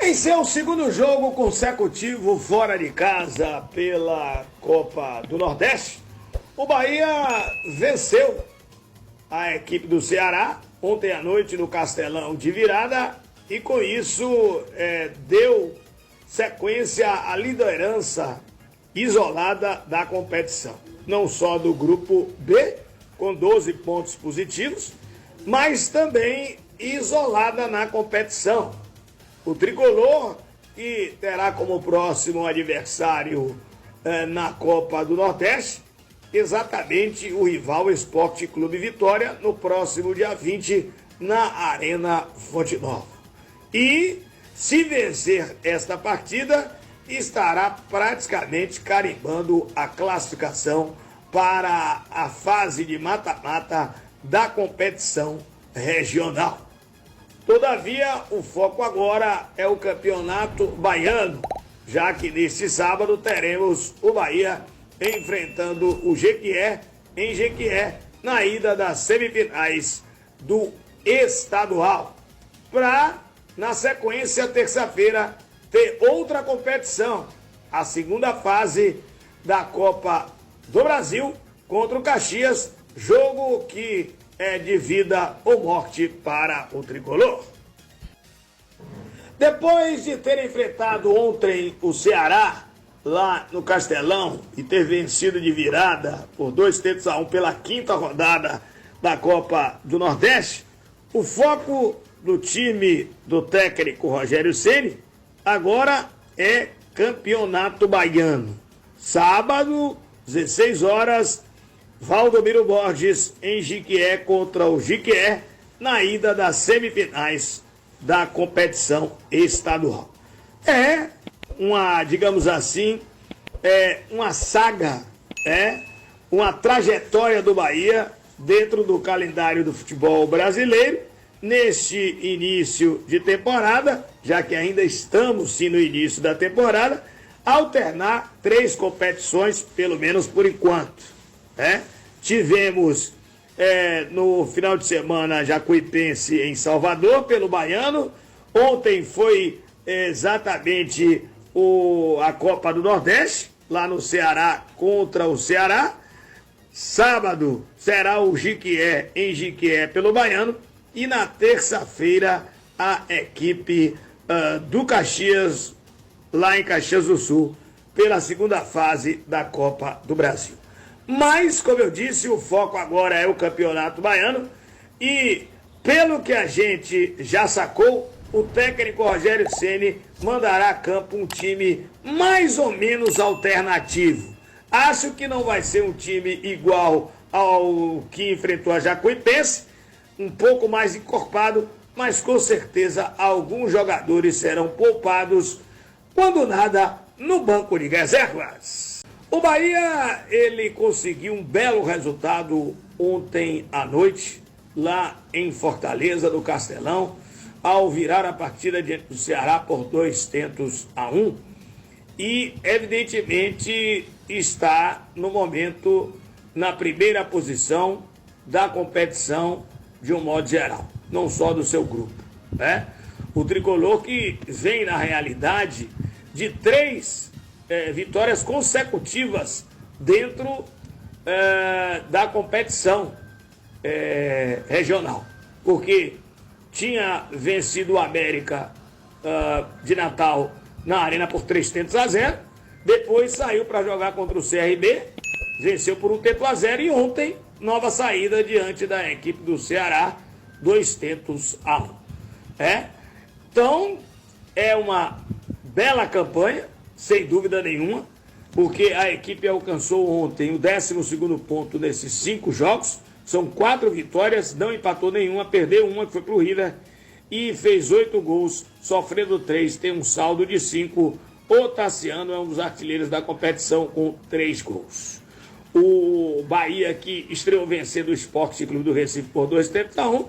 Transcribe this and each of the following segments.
Em seu segundo jogo consecutivo fora de casa pela Copa do Nordeste, o Bahia venceu a equipe do Ceará ontem à noite no Castelão de virada e com isso deu sequência à liderança isolada da competição. Não só do grupo B, com 12 pontos positivos, mas também isolada na competição. O Tricolor, que terá como próximo adversário na Copa do Nordeste, exatamente o rival Esporte Clube Vitória, no próximo dia 20, na Arena Fonte Nova. E, se vencer esta partida, estará praticamente carimbando a classificação para a fase de mata-mata da competição regional. Todavia, o foco agora é o Campeonato Baiano, já que neste sábado teremos o Bahia enfrentando o Jequié em Jequié na ida das semifinais do estadual. Para, na sequência, terça-feira, ter outra competição, a segunda fase da Copa do Brasil contra o Caxias, jogo que é de vida ou morte para o Tricolor. Depois de ter enfrentado ontem o Ceará, lá no Castelão, e ter vencido de virada por 2-1 pela quinta rodada da Copa do Nordeste, o foco do time do técnico Rogério Ceni agora é Campeonato Baiano. Sábado, 16 horas, Valdomiro Borges em Jequié contra o Jequié na ida das semifinais da competição estadual. É uma, digamos assim, uma saga, uma trajetória do Bahia dentro do calendário do futebol brasileiro neste início de temporada, já que ainda estamos sim no início da temporada, alternar 3 competições, pelo menos por enquanto. Tivemos no final de semana Jacuipense em Salvador pelo Baiano. Ontem foi exatamente a Copa do Nordeste, lá no Ceará contra o Ceará. Sábado será o Jequié em Jequié pelo Baiano. E na terça-feira a equipe do Caxias, lá em Caxias do Sul, pela segunda fase da Copa do Brasil. Mas, como eu disse, o foco agora é o Campeonato Baiano e, pelo que a gente já sacou, o técnico Rogério Ceni mandará a campo um time mais ou menos alternativo. Acho que não vai ser um time igual ao que enfrentou a Jacuipense, um pouco mais encorpado, mas com certeza alguns jogadores serão poupados, quando nada, no banco de reservas. O Bahia, ele conseguiu um belo resultado ontem à noite, lá em Fortaleza, no Castelão, ao virar a partida diante do Ceará por 2-1. E, evidentemente, está, no momento, na primeira posição da competição de um modo geral, não só do seu grupo. O Tricolor que vem, na realidade, de 3 vitórias consecutivas dentro da competição regional, porque tinha vencido o América de Natal na Arena por 3-0, depois saiu para jogar contra o CRB, venceu por 1-0 e ontem nova saída diante da equipe do Ceará, 2-1. Então é uma bela campanha, sem dúvida nenhuma, porque a equipe alcançou ontem o 12º ponto nesses 5 jogos. São 4 vitórias, não empatou nenhuma, perdeu uma que foi pro River e fez 8 gols, sofrendo 3, tem um saldo de 5. O Tassiano é um dos artilheiros da competição com 3 gols. O Bahia que estreou vencendo o Sport Clube do Recife por 2-1,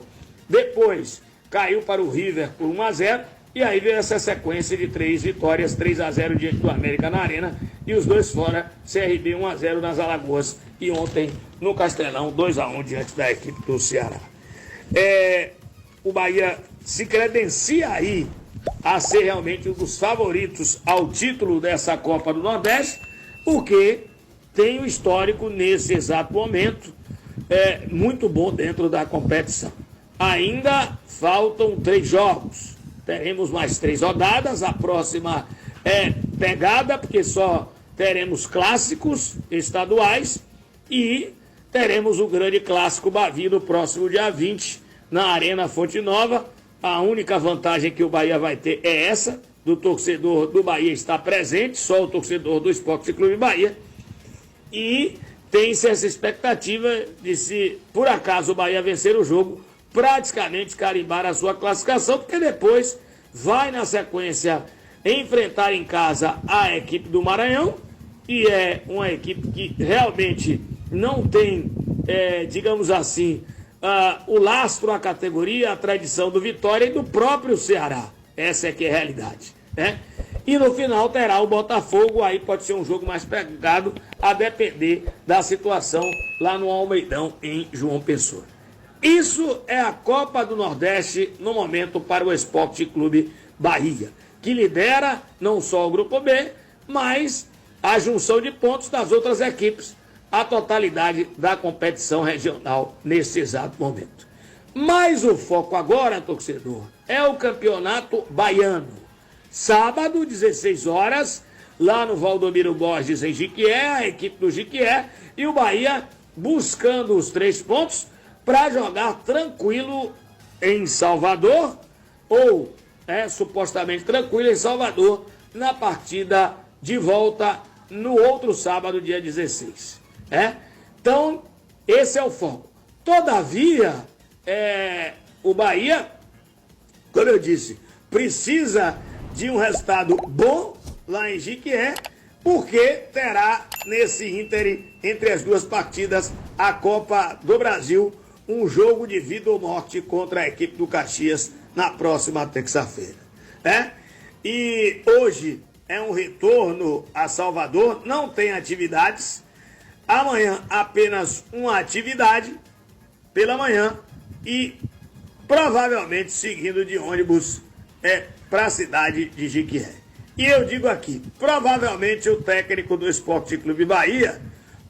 depois caiu para o River por 1-0, e aí veio essa sequência de 3 vitórias, 3-0 diante do América na Arena, e os dois fora, CRB 1-0 nas Alagoas, e ontem no Castelão 2-1 diante da equipe do Ceará. O Bahia se credencia aí a ser realmente um dos favoritos ao título dessa Copa do Nordeste, porque tem um histórico nesse exato momento muito bom dentro da competição. Ainda faltam 3 jogos, teremos mais 3 rodadas, a próxima é pegada, porque só teremos clássicos estaduais e teremos o grande clássico Bavi no próximo dia 20, na Arena Fonte Nova. A única vantagem que o Bahia vai ter é essa, do torcedor do Bahia estar presente, só o torcedor do Esporte Clube Bahia. E tem-se essa expectativa de, se por acaso o Bahia vencer o jogo, praticamente carimbar a sua classificação, porque depois vai na sequência enfrentar em casa a equipe do Maranhão, e é uma equipe que realmente não tem, digamos assim, o lastro, a categoria, a tradição do Vitória e do próprio Ceará. Essa é que é a realidade, né? E no final terá o Botafogo, aí pode ser um jogo mais pegado, a depender da situação lá no Almeidão, em João Pessoa. Isso é a Copa do Nordeste no momento para o Esporte Clube Bahia, que lidera não só o Grupo B, mas a junção de pontos das outras equipes, a totalidade da competição regional nesse exato momento. Mas o foco agora, torcedor, é o Campeonato Baiano. Sábado, 16 horas, lá no Valdomiro Borges, em Jiquié, a equipe do Jiquié, e o Bahia buscando os 3 pontos para jogar tranquilo em Salvador, ou supostamente tranquilo em Salvador, na partida de volta no outro sábado, dia 16. Então, esse é o foco. Todavia, o Bahia, como eu disse, precisa de um resultado bom lá em Jiquié, porque terá nesse íntere, entre as duas partidas, a Copa do Brasil, um jogo de vida ou morte contra a equipe do Caxias na próxima terça-feira. E hoje é um retorno a Salvador, não tem atividades. Amanhã apenas uma atividade pela manhã e provavelmente seguindo de ônibus para a cidade de Jiquié. E eu digo aqui, provavelmente o técnico do Esporte Clube Bahia,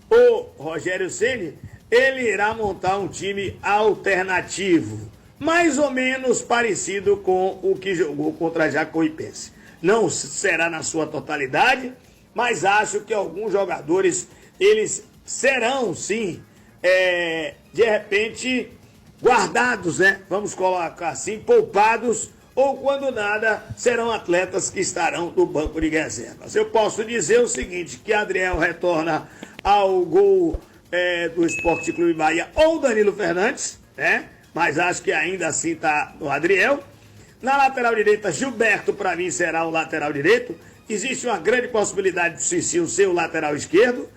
o Rogério Ceni, ele irá montar um time alternativo, mais ou menos parecido com o que jogou contra a Jacuipense. Não será na sua totalidade, mas acho que alguns jogadores, eles serão, sim, de repente, guardados, vamos colocar assim, poupados, ou quando nada, serão atletas que estarão no banco de reservas. Eu posso dizer o seguinte, que Adriel retorna ao gol do Esporte Clube Bahia, ou Danilo Fernandes, mas acho que ainda assim está no Adriel. Na lateral direita, Gilberto, para mim, será o lateral direito. Existe uma grande possibilidade de Cicinho ser o lateral esquerdo.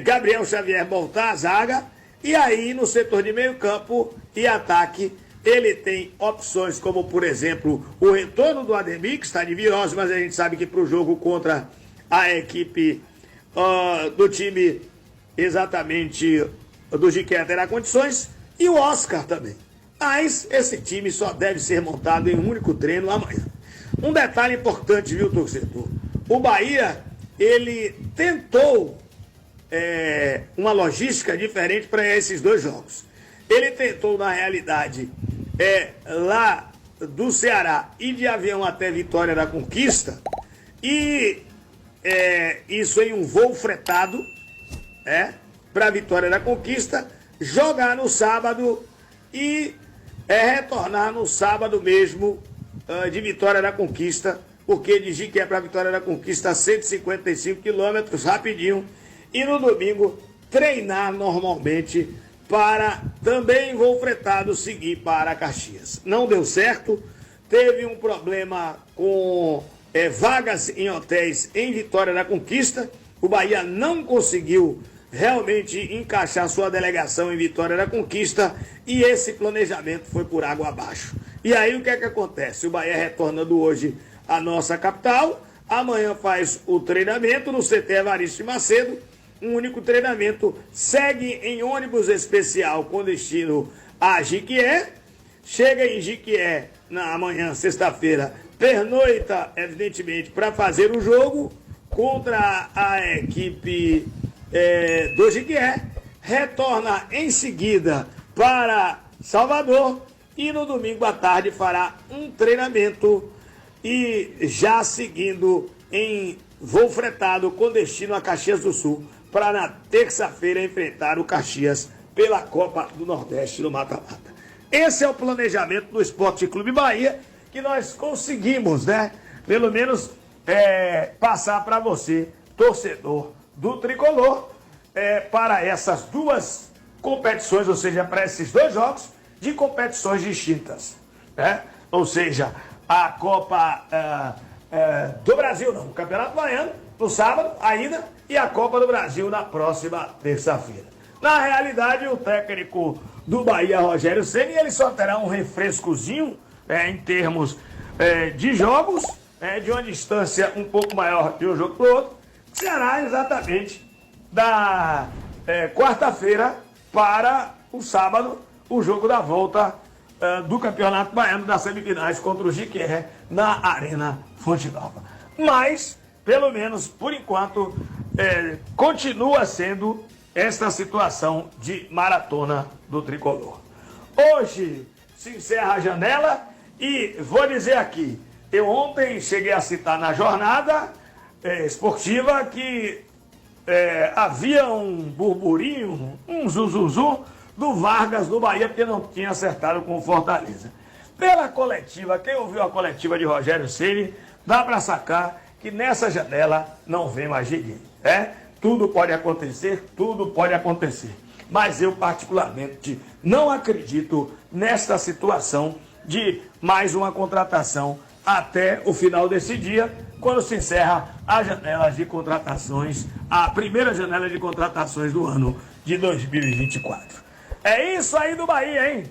Gabriel Xavier voltar à zaga. E aí, no setor de meio campo e ataque, ele tem opções como, por exemplo, o retorno do Ademir, que está de virose, mas a gente sabe que para o jogo contra a equipe do time exatamente do Jiquié terá condições, e o Oscar também. Mas esse time só deve ser montado em um único treino amanhã. Um detalhe importante, viu, torcedor? O Bahia, ele tentou uma logística diferente para esses 2 jogos. Ele tentou, na realidade, lá do Ceará ir de avião até Vitória da Conquista, e isso em um voo fretado, para Vitória da Conquista, jogar no sábado e retornar no sábado mesmo de Vitória da Conquista, porque de Jiquié para Vitória da Conquista 155 quilômetros, rapidinho, e no domingo treinar normalmente para também voo fretado seguir para Caxias. Não deu certo, teve um problema com vagas em hotéis em Vitória da Conquista, o Bahia não conseguiu realmente encaixar sua delegação em Vitória da Conquista e esse planejamento foi por água abaixo. E aí o que é que acontece? O Bahia retornando hoje à nossa capital, amanhã faz o treinamento no CT Evaristo de Macedo, um único treinamento, segue em ônibus especial com destino a Jiquié, chega em Jequié na manhã, sexta-feira, pernoita, evidentemente, para fazer o jogo contra a equipe do Jequié, retorna em seguida para Salvador e no domingo à tarde fará um treinamento e já seguindo em voo fretado com destino a Caxias do Sul para na terça-feira enfrentar o Caxias pela Copa do Nordeste no mata-mata. Esse é o planejamento do Esporte Clube Bahia que nós conseguimos, né? Pelo menos passar para você, torcedor do Tricolor, para essas duas competições, ou seja, para esses dois jogos de competições distintas, né? Ou seja, a Copa do Brasil, não, o Campeonato Baiano, no sábado ainda, e a Copa do Brasil na próxima terça-feira. Na realidade, o técnico do Bahia, Rogério Ceni, ele só terá um refrescozinho em termos de jogos, de uma distância um pouco maior de um jogo para o outro, que será exatamente da quarta-feira para o sábado, o jogo da volta do Campeonato Baiano das semifinais contra o Jequié na Arena Fonte Nova. Mas, pelo menos por enquanto, continua sendo esta situação de maratona do Tricolor. Hoje se encerra a janela e vou dizer aqui, eu ontem cheguei a citar na jornada esportiva que havia um burburinho, um zuzuzu do Vargas no Bahia, porque não tinha acertado com o Fortaleza. Pela coletiva, quem ouviu a coletiva de Rogério Ceni, dá para sacar que nessa janela não vem mais ninguém. Tudo pode acontecer, tudo pode acontecer. Mas eu, particularmente, não acredito nesta situação de mais uma contratação até o final desse dia, quando se encerra a janela de contratações, a primeira janela de contratações do ano de 2024. É isso aí do Bahia, hein?